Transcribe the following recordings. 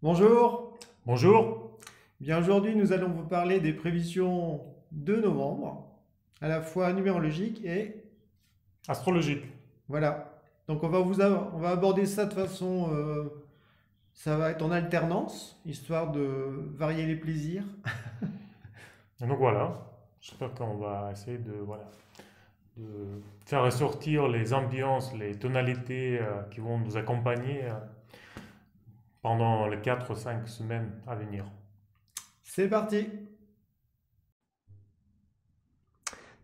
Bonjour. Bonjour, Bien aujourd'hui, nous allons vous parler des prévisions de novembre, à la fois numérologiques et astrologique. voilà. Donc on va aborder ça de façon, ça va être en alternance, histoire de varier les plaisirs. Et donc voilà, j'espère qu'on va essayer de faire ressortir les ambiances, les tonalités qui vont nous accompagner pendant les 4 ou 5 semaines à venir. C'est parti.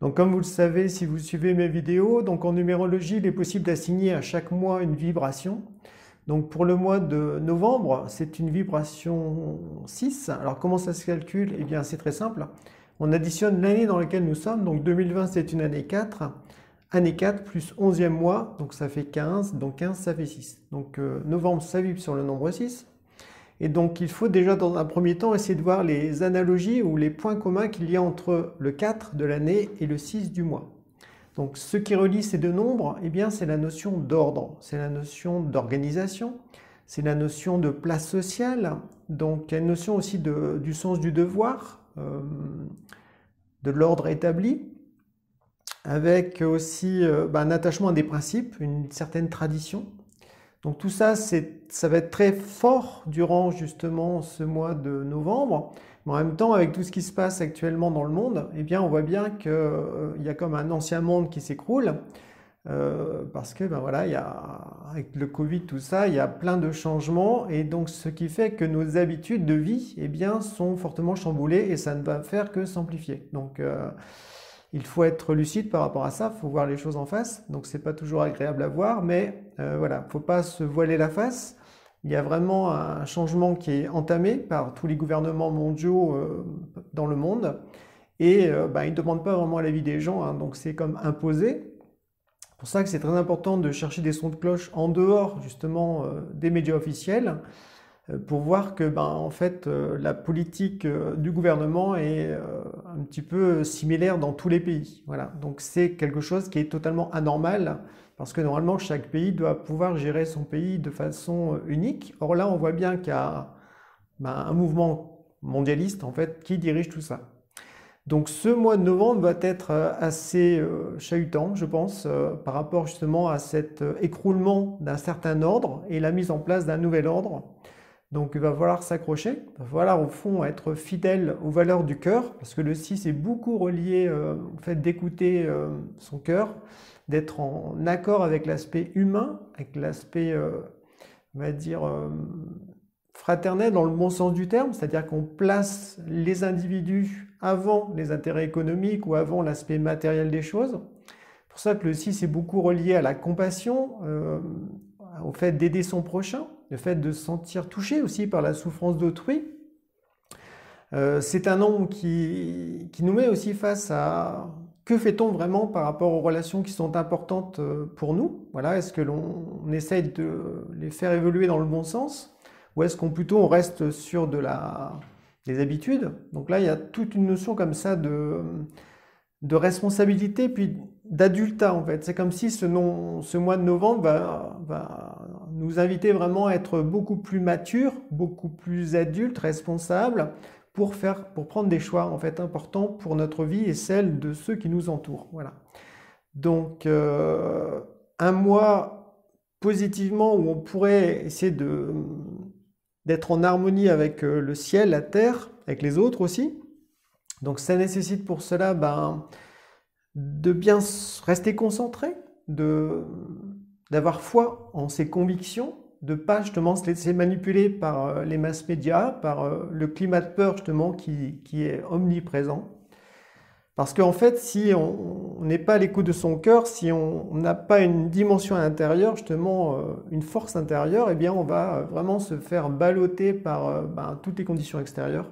Donc comme vous le savez, si vous suivez mes vidéos, donc en numérologie, il est possible d'assigner à chaque mois une vibration. Donc pour le mois de novembre, c'est une vibration 6. Alors comment ça se calcule? Eh bien c'est très simple. On additionne l'année dans laquelle nous sommes. Donc 2020 c'est une année 4. Année 4 plus 11e mois, donc ça fait 15. Donc 15 ça fait 6. Donc novembre ça vibre sur le nombre 6. Et donc il faut déjà dans un premier temps essayer de voir les analogies ou les points communs qu'il y a entre le 4 de l'année et le 6 du mois. Donc ce qui relie ces deux nombres, eh bien, c'est la notion d'ordre, c'est la notion d'organisation, c'est la notion de place sociale, donc il y a une notion aussi du sens du devoir, de l'ordre établi, avec aussi un attachement à des principes, une certaine tradition. Donc tout ça, ça va être très fort durant justement ce mois de novembre. Mais en même temps, avec tout ce qui se passe actuellement dans le monde, eh bien, on voit bien qu'il y a comme un ancien monde qui s'écroule. Parce que ben voilà, avec le Covid, tout ça, il y a plein de changements. Et donc ce qui fait que nos habitudes de vie eh bien, sont fortement chamboulées et ça ne va faire que s'amplifier. Donc il faut être lucide par rapport à ça, il faut voir les choses en face. Donc c'est pas toujours agréable à voir, mais voilà, faut pas se voiler la face. Il y a vraiment un changement qui est entamé par tous les gouvernements mondiaux dans le monde et ils ne demandent pas vraiment l'avis des gens, hein, donc c'est comme imposé. C'est pour ça que c'est très important de chercher des sons de cloche en dehors justement des médias officiels pour voir que en fait la politique du gouvernement est un petit peu similaire dans tous les pays. Voilà. Donc c'est quelque chose qui est totalement anormal parce que normalement chaque pays doit pouvoir gérer son pays de façon unique. Or là on voit bien qu'il y a un mouvement mondialiste en fait qui dirige tout ça. Donc ce mois de novembre va être assez chahutant, je pense, par rapport justement à cet écroulement d'un certain ordre et la mise en place d'un nouvel ordre. Donc il va falloir s'accrocher, il va falloir au fond être fidèle aux valeurs du cœur, parce que le 6 est beaucoup relié au fait d'écouter son cœur, d'être en accord avec l'aspect humain, avec l'aspect, on va dire, fraternel dans le bon sens du terme, c'est-à-dire qu'on place les individus avant les intérêts économiques ou avant l'aspect matériel des choses. C'est pour ça que le 6 est beaucoup relié à la compassion, au fait d'aider son prochain, le fait de se sentir touché aussi par la souffrance d'autrui. C'est un nombre qui nous met aussi face à que fait-on vraiment par rapport aux relations qui sont importantes pour nous. Voilà, est-ce que l'on essaye de les faire évoluer dans le bon sens ou est-ce qu'on plutôt on reste sur des habitudes. Donc là, il y a toute une notion comme ça de responsabilité puis d'adultat en fait. C'est comme si ce mois de novembre va nous inviter vraiment à être beaucoup plus matures, beaucoup plus adultes, responsables pour prendre des choix en fait importants pour notre vie et celle de ceux qui nous entourent. Voilà. Donc un mois positivement où on pourrait essayer d'être en harmonie avec le ciel, la terre, avec les autres aussi. Donc ça nécessite pour cela de bien rester concentré, d'avoir foi en ses convictions, de ne pas justement se laisser manipuler par les masses médias, par le climat de peur justement qui est omniprésent. Parce qu'en fait, si on n'est pas à l'écoute de son cœur, si on n'a pas une dimension intérieure, justement une force intérieure, eh bien on va vraiment se faire balloter par toutes les conditions extérieures.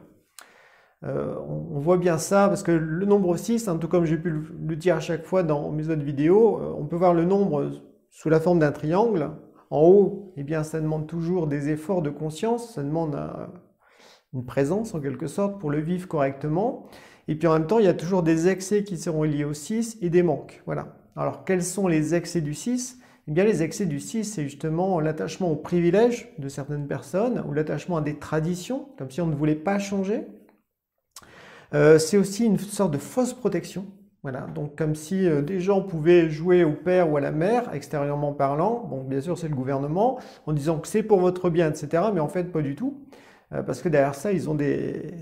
On voit bien ça parce que le nombre 6, tout comme j'ai pu le dire à chaque fois dans mes autres vidéos, on peut voir le nombre sous la forme d'un triangle. En haut, eh bien, ça demande toujours des efforts de conscience, ça demande une présence en quelque sorte pour le vivre correctement. Et puis en même temps, il y a toujours des excès qui seront liés au 6 et des manques. Voilà. Alors quels sont les excès du 6? Eh bien, les excès du 6, c'est justement l'attachement aux privilèges de certaines personnes ou l'attachement à des traditions, comme si on ne voulait pas changer. C'est aussi une sorte de fausse protection. Voilà, donc comme si des gens pouvaient jouer au père ou à la mère, extérieurement parlant, bon bien sûr c'est le gouvernement, en disant que c'est pour votre bien, etc., mais en fait pas du tout, parce que derrière ça ils ont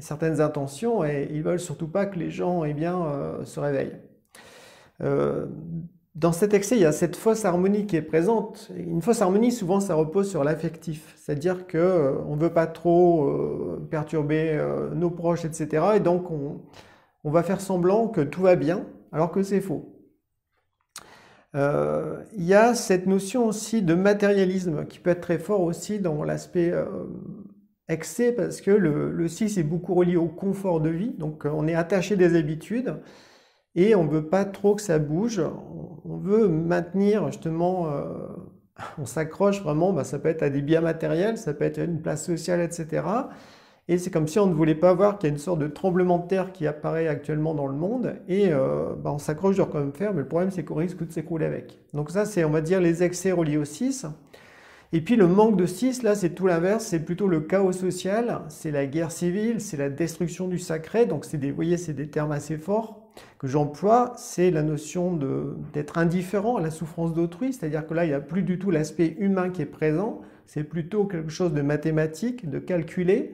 certaines intentions et ils veulent surtout pas que les gens eh bien, se réveillent. Euh, Dans cet excès, il y a cette fausse harmonie qui est présente. Une fausse harmonie, souvent, ça repose sur l'affectif. C'est-à-dire que on ne veut pas trop perturber nos proches, etc. Et donc, on va faire semblant que tout va bien, alors que c'est faux. Il y a cette notion aussi de matérialisme qui peut être très fort aussi dans l'aspect excès, parce que le 6 est beaucoup relié au confort de vie. Donc, on est attaché des habitudes. Et on ne veut pas trop que ça bouge, on veut maintenir justement, on s'accroche vraiment, bah, ça peut être à des biens matériels, ça peut être à une place sociale, etc. Et c'est comme si on ne voulait pas voir qu'il y a une sorte de tremblement de terre qui apparaît actuellement dans le monde, et bah, on s'accroche dur comme fer, mais le problème c'est qu'on risque de s'écrouler avec. Donc ça c'est, on va dire, les excès reliés au 6. Et puis le manque de 6, là c'est tout l'inverse, c'est plutôt le chaos social, c'est la guerre civile, c'est la destruction du sacré, donc c'est vous voyez, c'est des termes assez forts que j'emploie, c'est la notion d'être indifférent à la souffrance d'autrui, c'est-à-dire que là il n'y a plus du tout l'aspect humain qui est présent, c'est plutôt quelque chose de mathématique, de calculé,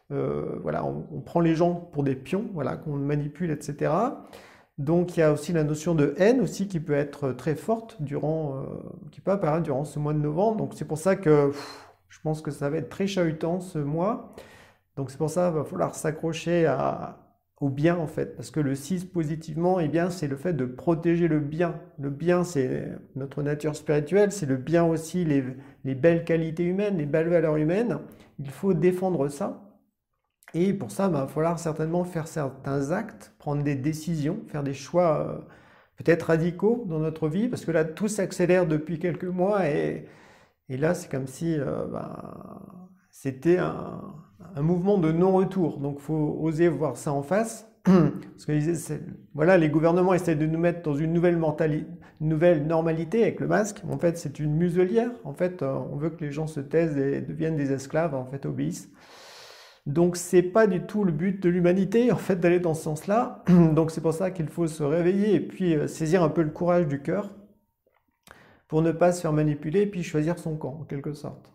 voilà, on prend les gens pour des pions, voilà, qu'on manipule, etc. Donc il y a aussi la notion de haine aussi qui peut être très forte qui peut apparaître durant ce mois de novembre. Donc c'est pour ça que je pense que ça va être très chahutant ce mois. Donc c'est pour ça qu'il va falloir s'accrocher au bien en fait. Parce que le 6 positivement, eh bien, c'est le fait de protéger le bien. Le bien, c'est notre nature spirituelle, c'est le bien aussi, les belles qualités humaines, les belles valeurs humaines. Il faut défendre ça. Et pour ça, il va falloir certainement faire certains actes, prendre des décisions, faire des choix peut-être radicaux dans notre vie, parce que là, tout s'accélère depuis quelques mois, et là, c'est comme si c'était un mouvement de non-retour. Donc, il faut oser voir ça en face, parce que voilà, les gouvernements essaient de nous mettre dans une nouvelle normalité avec le masque. En fait, c'est une muselière. En fait, on veut que les gens se taisent et deviennent des esclaves, en fait, obéissent. Donc c'est pas du tout le but de l'humanité en fait d'aller dans ce sens-là. Donc c'est pour ça qu'il faut se réveiller et puis saisir un peu le courage du cœur pour ne pas se faire manipuler et puis choisir son camp en quelque sorte.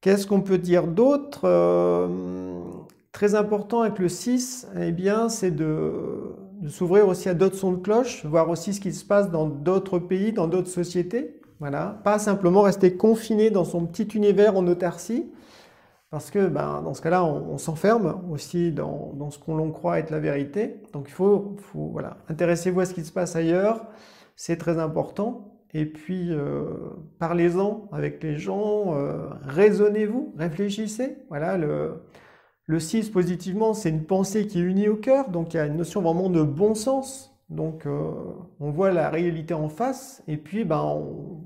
Qu'est-ce qu'on peut dire d'autre très important avec le 6, eh bien c'est de s'ouvrir aussi à d'autres sons de cloche, voir aussi ce qui se passe dans d'autres pays, dans d'autres sociétés. Voilà, pas simplement rester confiné dans son petit univers en autarcie. Parce que dans ce cas-là, on s'enferme aussi dans ce qu'on croit être la vérité. Donc il faut voilà, intéressez-vous à ce qui se passe ailleurs, c'est très important. Et puis parlez-en avec les gens, raisonnez-vous, réfléchissez. Voilà, le 6 positivement, c'est une pensée qui est unie au cœur, donc il y a une notion vraiment de bon sens. Donc on voit la réalité en face, et puis on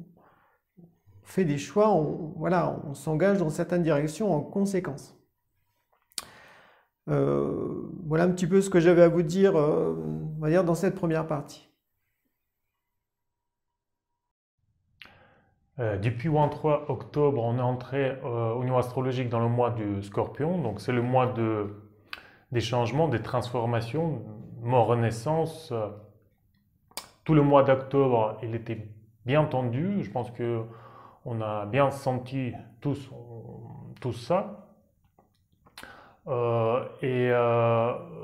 fait des choix, on s'engage dans certaines directions en conséquence. Voilà un petit peu ce que j'avais à vous dire, on va dire dans cette première partie. Depuis 23 octobre, on est entré au niveau astrologique dans le mois du Scorpion, donc c'est le mois des changements, des transformations, mort, renaissance. Tout le mois d'octobre, il était bien tendu, je pense que on a bien senti tous ça.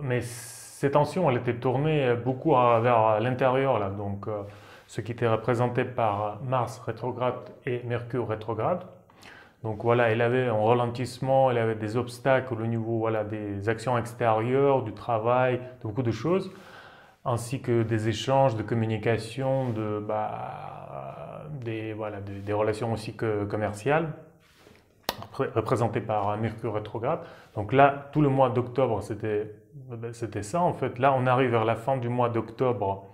Mais ces tensions, elles étaient tournées beaucoup vers l'intérieur, là, donc ce qui était représenté par Mars rétrograde et Mercure rétrograde. Donc voilà, il avait un ralentissement, il avait des obstacles au niveau voilà, des actions extérieures, du travail, de beaucoup de choses, ainsi que des échanges, de communication, des relations aussi commerciales, représentées par Mercure rétrograde. Donc là, tout le mois d'octobre, c'était ça. En fait, là, on arrive vers la fin du mois d'octobre.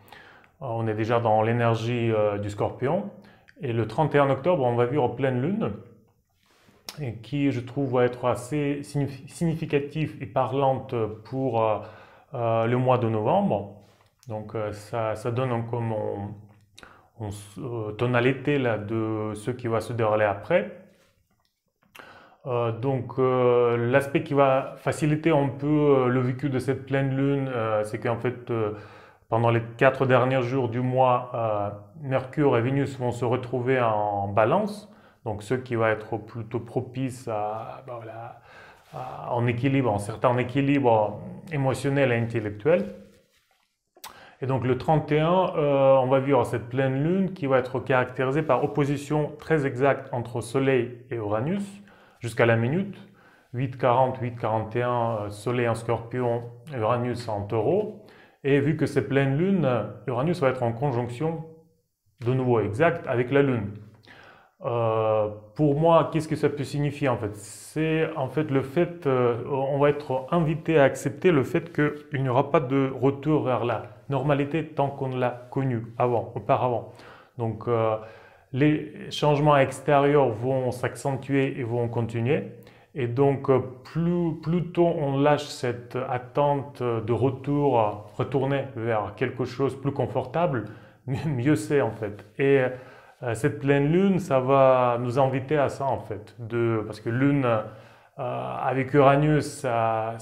On est déjà dans l'énergie du Scorpion. Et le 31 octobre, on va vivre pleine lune, et qui, je trouve, va être assez significatif et parlante pour le mois de novembre. Donc ça donne comme tonalité là, de ce qui va se dérouler après. L'aspect qui va faciliter un peu le vécu de cette pleine lune, c'est qu'en fait, pendant les 4 derniers jours du mois, Mercure et Vénus vont se retrouver en balance, donc ce qui va être plutôt propice en équilibre, en certain équilibre émotionnel et intellectuel. Et donc le 31, on va vivre cette pleine lune qui va être caractérisée par opposition très exacte entre Soleil et Uranus jusqu'à la minute. 8,40, 8,41, Soleil en Scorpion, Uranus en Taureau. Et vu que c'est pleine lune, Uranus va être en conjonction de nouveau exacte avec la lune. Pour moi, qu'est-ce que ça peut signifier en fait? C'est en fait le fait, on va être invité à accepter le fait qu'il n'y aura pas de retour vers la normalité tant qu'on l'a connue auparavant. Donc les changements extérieurs vont s'accentuer et vont continuer. Et donc plus tôt on lâche cette attente de retourner vers quelque chose de plus confortable, mieux c'est en fait. Et cette pleine lune, ça va nous inviter à ça en fait, parce que lune avec Uranus, ça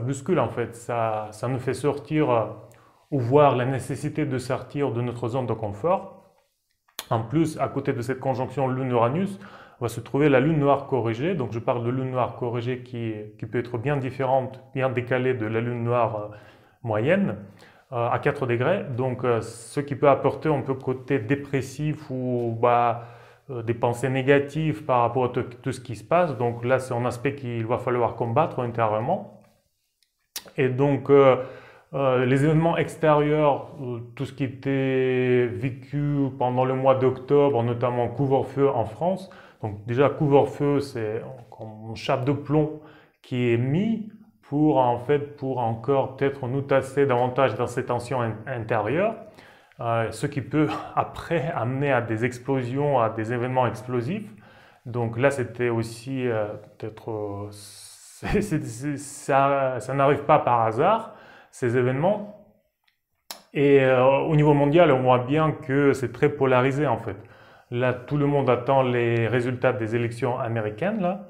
bouscule en fait, ça nous fait sortir ou voir la nécessité de sortir de notre zone de confort. En plus, à côté de cette conjonction lune-Uranus, va se trouver la lune noire corrigée. Donc je parle de lune noire corrigée qui peut être bien différente, bien décalée de la lune noire moyenne. À 4 degrés, donc ce qui peut apporter un peu côté dépressif ou des pensées négatives par rapport à tout ce qui se passe. Donc là, c'est un aspect qu'il va falloir combattre intérieurement. Et donc, les événements extérieurs, tout ce qui était vécu pendant le mois d'octobre, notamment couvre-feu en France. Donc déjà, couvre-feu, c'est un chape de plomb qui est mis pour encore peut-être nous tasser davantage dans ces tensions intérieures, ce qui peut après amener à des explosions, à des événements explosifs. Donc là, c'était aussi peut-être, ça n'arrive pas par hasard, ces événements. Et au niveau mondial, on voit bien que c'est très polarisé en fait. Là, tout le monde attend les résultats des élections américaines, là,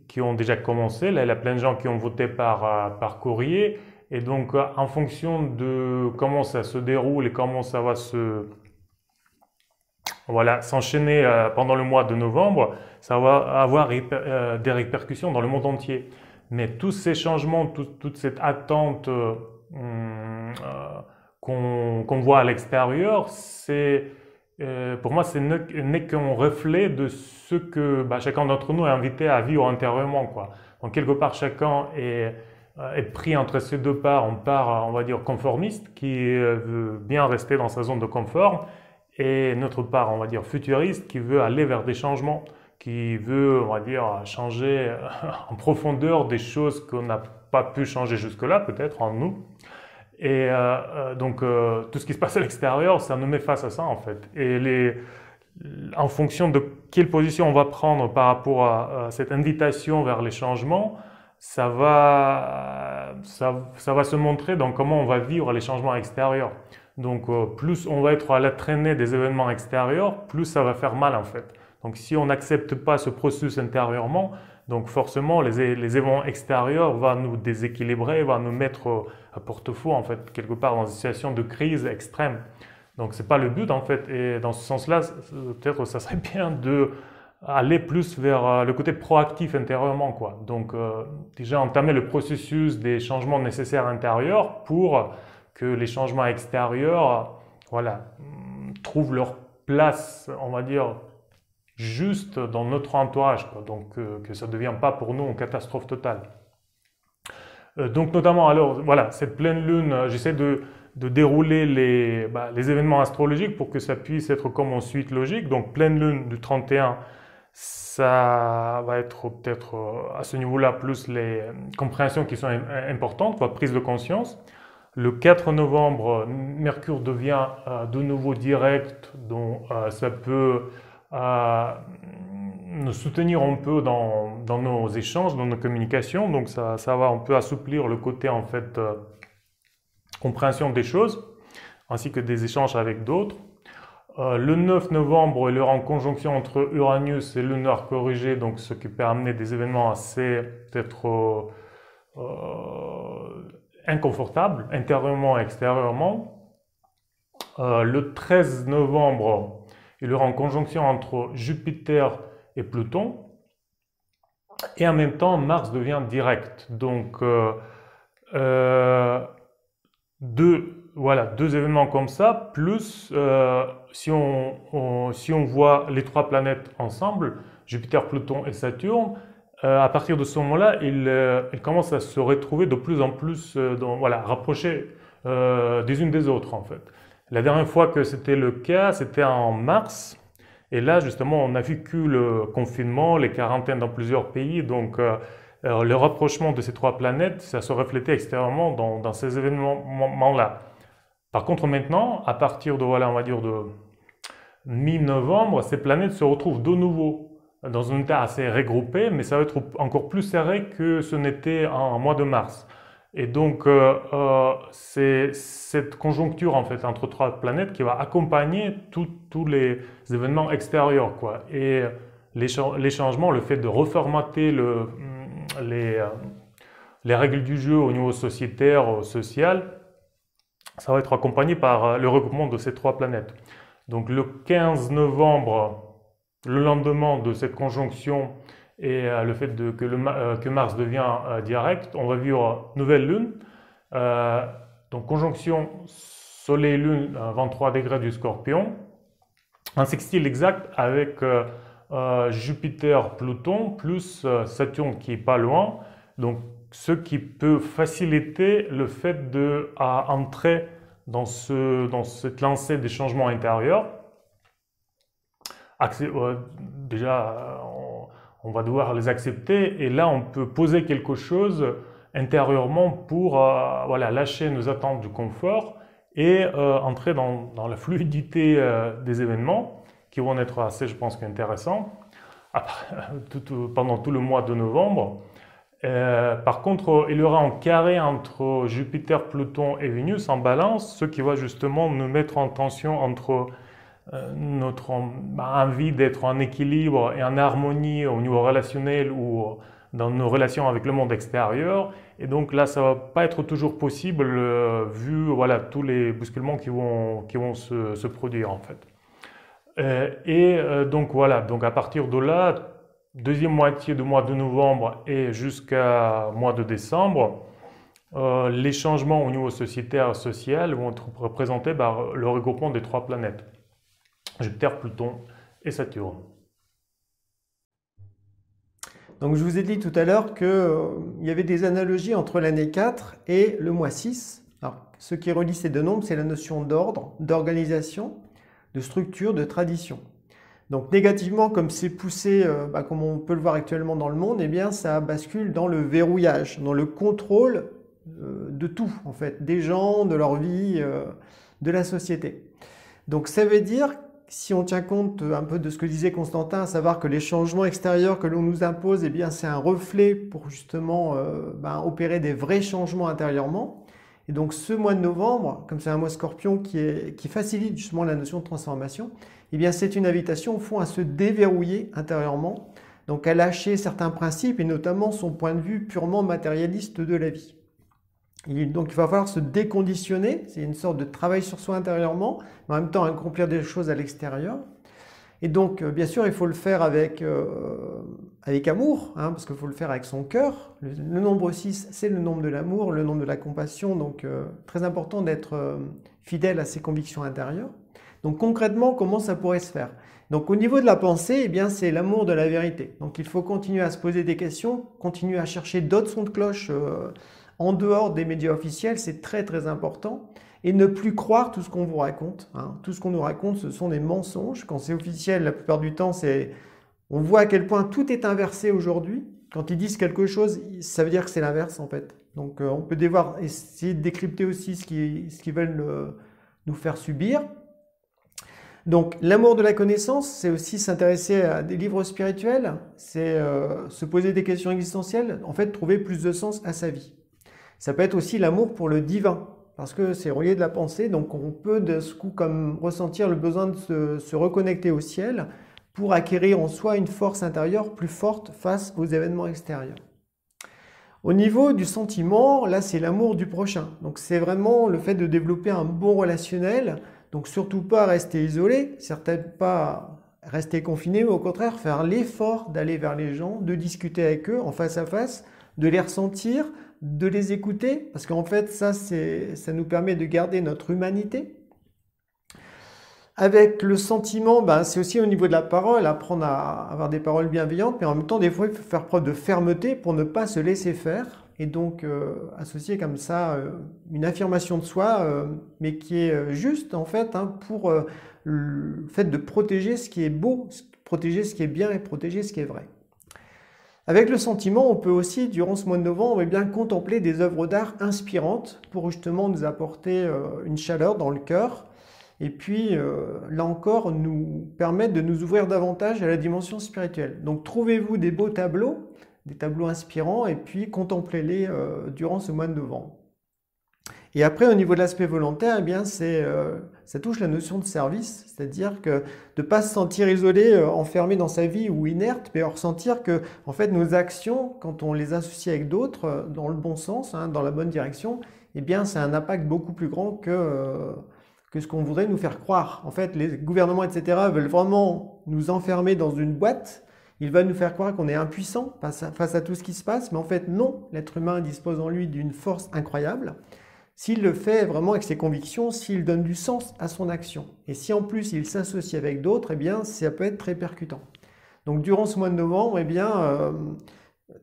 qui ont déjà commencé. Là, il y a plein de gens qui ont voté par courrier. Et donc, en fonction de comment ça se déroule et comment ça va s'enchaîner pendant le mois de novembre, ça va avoir des répercussions dans le monde entier. Mais tous ces changements, toute cette attente qu'on voit à l'extérieur, pour moi, ce n'est qu'un reflet de ce que chacun d'entre nous est invité à vivre intérieurement, quoi. Donc, quelque part, chacun est pris entre ces deux parts. On part, on va dire, conformiste, qui veut bien rester dans sa zone de confort, et notre part, on va dire, futuriste, qui veut aller vers des changements, qui veut, on va dire, changer en profondeur des choses qu'on n'a pas pu changer jusque-là, peut-être, en nous. Et donc, tout ce qui se passe à l'extérieur, ça nous met face à ça, en fait. Et en fonction de quelle position on va prendre par rapport à cette invitation vers les changements, ça va se montrer dans comment on va vivre les changements extérieurs. Donc, plus on va être à la traînée des événements extérieurs, plus ça va faire mal, en fait. Donc, si on n'accepte pas ce processus intérieurement, donc forcément, les événements extérieurs vont nous déséquilibrer, vont nous mettre à porte-faux, en fait, quelque part dans une situation de crise extrême. Donc, ce n'est pas le but, en fait. Et dans ce sens-là, peut-être ça serait bien d'aller plus vers le côté proactif intérieurement, quoi. Donc, déjà entamer le processus des changements nécessaires intérieurs pour que les changements extérieurs, trouvent leur place, on va dire, juste dans notre entourage, quoi. Donc que ça ne devienne pas pour nous une catastrophe totale. Donc notamment, alors voilà, cette pleine lune, j'essaie de dérouler les événements astrologiques pour que ça puisse être comme en suite logique. Donc pleine lune du 31, ça va être peut-être à ce niveau-là plus les compréhensions qui sont importantes, prise de conscience. Le 4 novembre, Mercure devient de nouveau direct, donc ça peut nous soutenir un peu dans nos échanges, dans nos communications. Donc ça va un peu assouplir le côté en fait compréhension des choses, ainsi que des échanges avec d'autres. Le 9 novembre, il y aura une conjonction entre Uranus et Lunaire corrigé, donc ce qui peut amener des événements assez peut-être inconfortables, intérieurement et extérieurement. Le 13 novembre, il y aura une conjonction entre Jupiter et Pluton. Et en même temps, Mars devient direct. Donc, deux événements comme ça, plus si on voit les trois planètes ensemble, Jupiter, Pluton et Saturne, à partir de ce moment-là, ils commencent à se retrouver de plus en plus, rapprochés des unes des autres en fait. La dernière fois que c'était le cas, c'était en mars. Et là, justement, on a vécu le confinement, les quarantaines dans plusieurs pays. Donc, le rapprochement de ces trois planètes, ça se reflétait extérieurement dans ces événements-là. Par contre, maintenant, à partir de, on va dire de mi-novembre, ces planètes se retrouvent de nouveau dans un état assez regroupé, mais ça va être encore plus serré que ce n'était en mois de mars. Et donc, c'est cette conjoncture en fait entre trois planètes qui va accompagner tous les événements extérieurs, quoi. Et les changements, le fait de reformater les règles du jeu au niveau sociétaire, social, ça va être accompagné par le regroupement de ces trois planètes. Donc, le 15 novembre, le lendemain de cette conjonction, et le fait que Mars devient direct, on va vivre nouvelle lune. Donc conjonction Soleil-Lune, 23 degrés du Scorpion. Un sextile exact avec Jupiter-Pluton plus Saturne qui est pas loin. Donc ce qui peut faciliter le fait d'entrer dans cette lancée des changements intérieurs. Déjà, on va devoir les accepter et là on peut poser quelque chose intérieurement pour lâcher nos attentes du confort et entrer dans la fluidité des événements qui vont être assez, je pense, intéressants pendant tout le mois de novembre. Par contre, il y aura un carré entre Jupiter, Pluton et Vénus en balance, ce qui va justement nous mettre en tension entre notre envie d'être en équilibre et en harmonie au niveau relationnel ou dans nos relations avec le monde extérieur. Et donc là, ça ne va pas être toujours possible vu tous les bousculements qui vont se produire en fait. Donc à partir de là, deuxième moitié du mois de novembre et jusqu'à mois de décembre, les changements au niveau sociétaire et social vont être représentés par le regroupement des trois planètes. Jupiter, Pluton et Saturne. Donc je vous ai dit tout à l'heure qu'il y avait des analogies entre l'année 4 et le mois 6. Alors, ce qui relie ces deux nombres, c'est la notion d'ordre, d'organisation, de structure, de tradition. Donc négativement, comme c'est poussé, comme on peut le voir actuellement dans le monde, eh bien ça bascule dans le verrouillage, dans le contrôle de tout, en fait, des gens, de leur vie, de la société. Donc ça veut dire, si on tient compte un peu de ce que disait Constantin, à savoir que les changements extérieurs que l'on nous impose, eh bien c'est un reflet pour justement opérer des vrais changements intérieurement. Et donc ce mois de novembre, comme c'est un mois Scorpion qui facilite justement la notion de transformation, eh bien c'est une invitation au fond à se déverrouiller intérieurement, donc à lâcher certains principes et notamment son point de vue purement matérialiste de la vie. Et donc il va falloir se déconditionner, c'est une sorte de travail sur soi intérieurement, mais en même temps accomplir des choses à l'extérieur. Et donc bien sûr il faut le faire avec amour, parce qu'il faut le faire avec son cœur. Le nombre 6 c'est le nombre de l'amour, le nombre de la compassion, donc très important d'être fidèle à ses convictions intérieures. Donc concrètement comment ça pourrait se faire? Donc au niveau de la pensée, eh bien c'est l'amour de la vérité. Donc il faut continuer à se poser des questions, continuer à chercher d'autres sons de cloche en dehors des médias officiels, c'est très très important. Et ne plus croire tout ce qu'on vous raconte. Tout ce qu'on nous raconte, ce sont des mensonges. Quand c'est officiel, la plupart du temps, on voit à quel point tout est inversé aujourd'hui. Quand ils disent quelque chose, ça veut dire que c'est l'inverse en fait. Donc on peut essayer de décrypter aussi ce qu'ils veulent nous faire subir. Donc l'amour de la connaissance, c'est aussi s'intéresser à des livres spirituels, c'est se poser des questions existentielles, en fait trouver plus de sens à sa vie. Ça peut être aussi l'amour pour le divin. parce que c'est relié de la pensée, donc on peut de ce coup comme ressentir le besoin de se reconnecter au ciel pour acquérir en soi une force intérieure plus forte face aux événements extérieurs. Au niveau du sentiment, là c'est l'amour du prochain. Donc c'est vraiment le fait de développer un bon relationnel. Donc surtout pas rester isolé, certainement pas rester confiné, mais au contraire faire l'effort d'aller vers les gens, de discuter avec eux en face à face, de les ressentir, de les écouter, parce qu'en fait ça nous permet de garder notre humanité. Avec le sentiment, c'est aussi au niveau de la parole, apprendre à avoir des paroles bienveillantes, mais en même temps, des fois, il faut faire preuve de fermeté pour ne pas se laisser faire. Et donc, associer comme ça une affirmation de soi, mais qui est juste, en fait, pour le fait de protéger ce qui est beau, protéger ce qui est bien et protéger ce qui est vrai. Avec le sentiment, on peut aussi, durant ce mois de novembre, contempler des œuvres d'art inspirantes pour justement nous apporter une chaleur dans le cœur. Et puis, là encore, nous permettre de nous ouvrir davantage à la dimension spirituelle. Donc, trouvez-vous des beaux tableaux, des tableaux inspirants, et puis contemplez-les durant ce mois de novembre. Et après, au niveau de l'aspect volontaire, ça touche la notion de service, c'est-à-dire que de ne pas se sentir isolé, enfermé dans sa vie ou inerte, mais ressentir que, en fait, nos actions, quand on les associe avec d'autres, dans le bon sens, dans la bonne direction, c'est un impact beaucoup plus grand que ce qu'on voudrait nous faire croire. En fait, les gouvernements, etc., veulent vraiment nous enfermer dans une boîte. Ils veulent nous faire croire qu'on est impuissant face à tout ce qui se passe. Mais en fait, non. L'être humain dispose en lui d'une force incroyable. S'il le fait vraiment avec ses convictions, s'il donne du sens à son action. Et si en plus il s'associe avec d'autres, ça peut être très percutant. Donc durant ce mois de novembre,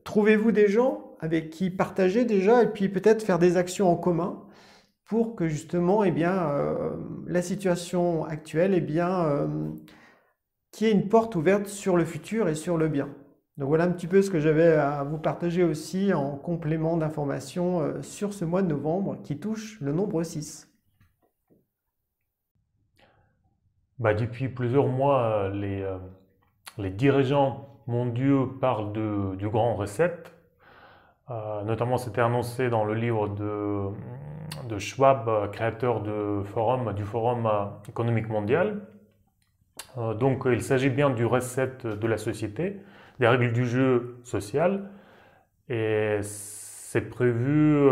trouvez-vous des gens avec qui partager déjà et puis peut-être faire des actions en commun pour que justement, la situation actuelle, qu'il y ait une porte ouverte sur le futur et sur le bien. Donc voilà un petit peu ce que j'avais à vous partager aussi en complément d'informations sur ce mois de novembre qui touche le nombre 6. Depuis plusieurs mois, les dirigeants mondiaux parlent du grand reset. Notamment, c'était annoncé dans le livre de Schwab, créateur du Forum économique mondial. Donc, il s'agit bien du reset de la société, des règles du jeu social. Et c'est prévu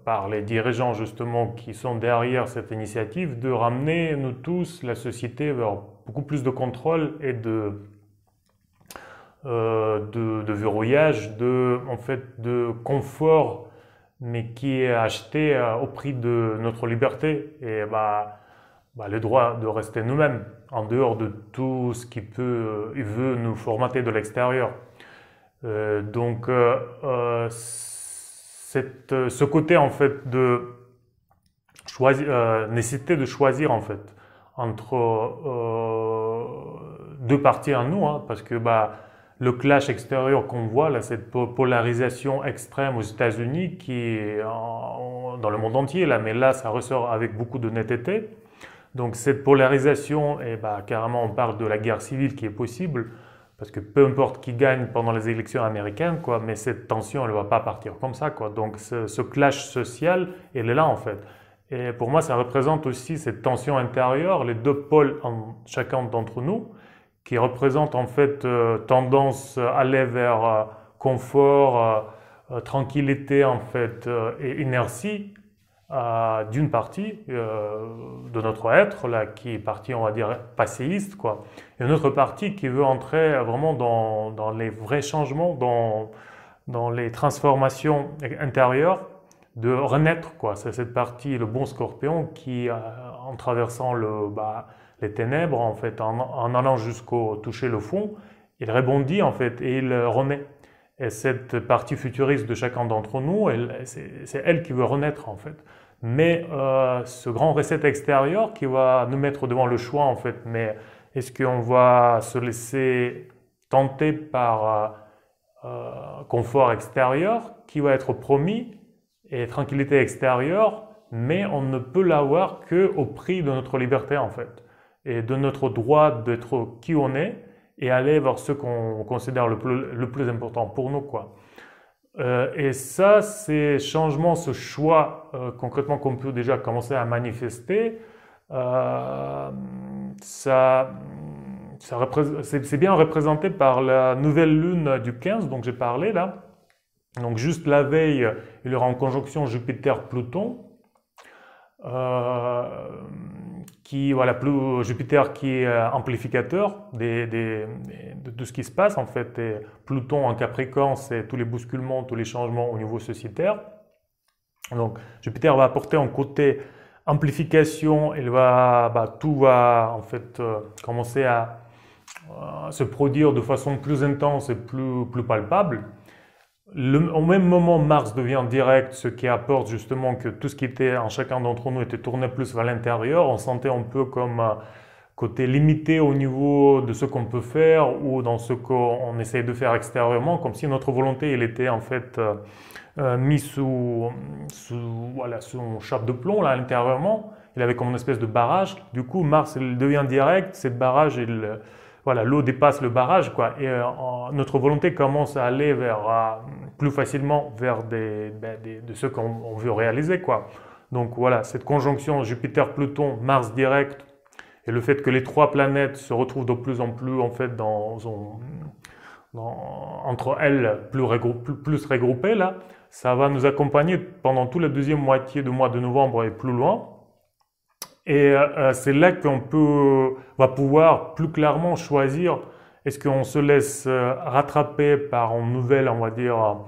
par les dirigeants justement qui sont derrière cette initiative de ramener nous tous, la société, vers beaucoup plus de contrôle et de verrouillage, de confort, mais qui est acheté au prix de notre liberté et le droit de rester nous-mêmes en dehors de tout ce qui veut nous formater de l'extérieur. Ce côté en fait de nécessité de choisir en fait entre deux parties en nous, parce que le clash extérieur qu'on voit là, cette polarisation extrême aux États-Unis qui est dans le monde entier là, mais là ça ressort avec beaucoup de netteté. Donc cette polarisation, carrément on parle de la guerre civile qui est possible, parce que peu importe qui gagne pendant les élections américaines, mais cette tension elle ne va pas partir comme ça, Donc ce clash social, elle est là en fait. Et pour moi ça représente aussi cette tension intérieure, les deux pôles en chacun d'entre nous, qui représentent en fait tendance à aller vers confort, tranquillité en fait et inertie d'une partie de notre être là, qui est partie on va dire passéiste et une autre partie qui veut entrer vraiment dans les vrais changements, dans les transformations intérieures, de renaître C'est cette partie, le bon scorpion qui en traversant les ténèbres en fait, en allant jusqu'au toucher le fond, il rebondit en fait et il renaît. Et cette partie futuriste de chacun d'entre nous, c'est elle qui veut renaître en fait. Mais ce grand reset extérieur qui va nous mettre devant le choix en fait, mais est-ce qu'on va se laisser tenter par confort extérieur qui va être promis et tranquillité extérieure, mais on ne peut l'avoir qu'au prix de notre liberté en fait, et de notre droit d'être qui on est et aller vers ce qu'on considère le plus important pour nous Et ça, ces changements, ce choix concrètement qu'on peut déjà commencer à manifester, euh, ça, c'est bien représenté par la nouvelle lune du 15 dont j'ai parlé là. Donc juste la veille, il y aura en conjonction Jupiter-Pluton, euh, voilà, Jupiter qui est amplificateur de ce qui se passe en fait. Et Pluton en Capricorne, c'est tous les bousculements, tous les changements au niveau sociétaire. Donc Jupiter va apporter un côté amplification, tout va en fait commencer à se produire de façon plus intense et plus palpable. Au même moment, Mars devient direct, ce qui apporte justement que tout ce qui était en chacun d'entre nous était tourné plus vers l'intérieur. On sentait un peu comme côté limité au niveau de ce qu'on peut faire ou dans ce qu'on essaye de faire extérieurement, comme si notre volonté, elle était en fait mis voilà, sous une chape de plomb là, intérieurement. Il avait comme une espèce de barrage. Du coup, Mars il devient direct. Ces barrages, voilà, l'eau dépasse le barrage, quoi. Et notre volonté commence à aller plus facilement vers de ce qu'on veut réaliser, quoi. Donc voilà, cette conjonction Jupiter-Pluton, Mars direct, et le fait que les trois planètes se retrouvent de plus en plus en fait entre elles plus regroupées là, ça va nous accompagner pendant toute la deuxième moitié du mois de novembre et plus loin. Et c'est là va pouvoir plus clairement choisir est-ce qu'on se laisse rattraper par une nouvelle, on va dire,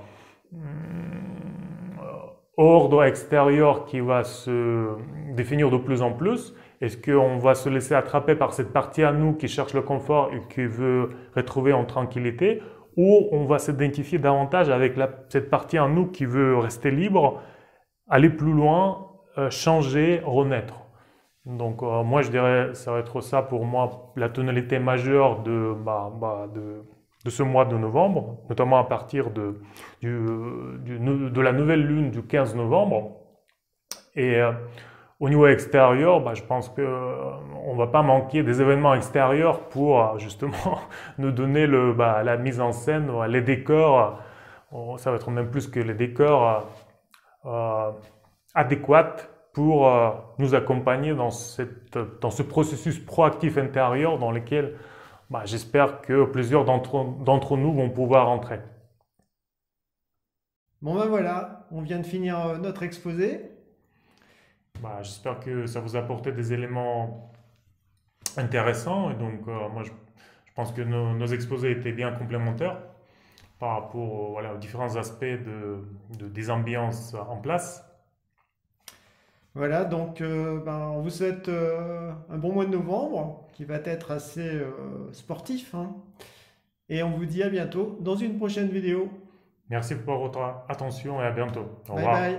ordre extérieur qui va se définir de plus en plus. Est-ce qu'on va se laisser attraper par cette partie à nous qui cherche le confort et qui veut retrouver en tranquillité, ou on va s'identifier davantage avec cette partie en nous qui veut rester libre, aller plus loin, changer, renaître. Donc moi je dirais ça va être ça pour moi la tonalité majeure de ce mois de novembre, notamment à partir de la nouvelle lune du 15 novembre. Et au niveau extérieur, je pense qu'on ne va pas manquer des événements extérieurs pour justement nous donner la mise en scène, les décors. Ça va être même plus que les décors adéquats pour nous accompagner dans ce processus proactif intérieur dans lequel j'espère que plusieurs d'entre nous vont pouvoir entrer. Bon ben voilà, on vient de finir notre exposé. J'espère que ça vous a apporté des éléments intéressants. Et donc, moi, je pense que nos exposés étaient bien complémentaires par rapport voilà, aux différents aspects des ambiances en place. Voilà, donc on vous souhaite un bon mois de novembre qui va être assez sportif, hein. Et on vous dit à bientôt dans une prochaine vidéo. Merci pour votre attention et à bientôt. Au Bye revoir. bye.